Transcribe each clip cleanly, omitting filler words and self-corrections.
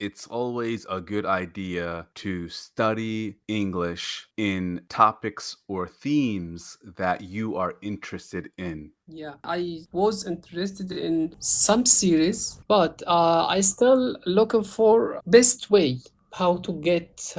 it's always a good idea to study English in topics or themes that you are interested in. Yeah, I was interested in some series, but I still looking for best way how to get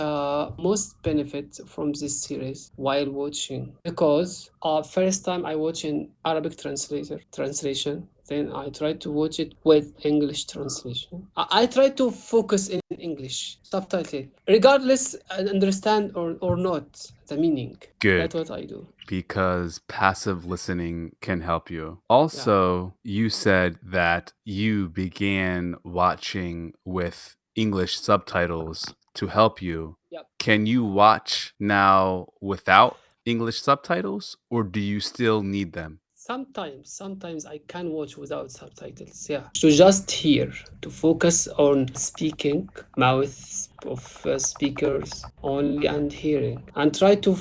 most benefit from this series while watching. Because first time I watch in Arabic translation, then I try to watch it with English translation. I try to focus in English subtitle, regardless I understand or not the meaning. That's Good, what I do. because passive listening can help you. Yeah. Also, you said that you began watching with English subtitles to help you. Yeah. Can you watch now without English subtitles, or do you still need them? Sometimes I can watch without subtitles. Yeah, to just hear, to focus on speaking, mouth of speakers only, and hearing, and try to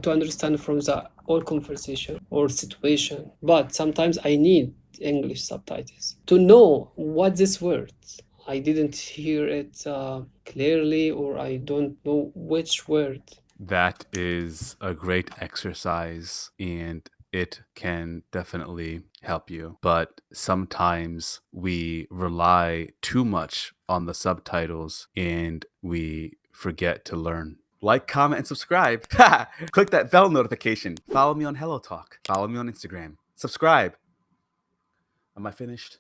understand from the all conversation or situation. But sometimes I need English subtitles to know what this word. I didn't hear it clearly, or I don't know which word. That is a great exercise and it can definitely help you. But sometimes we rely too much on the subtitles and we forget to learn. Like, comment, and subscribe. Click that bell notification. Follow me on HelloTalk. Follow me on Instagram. Subscribe. Am I finished?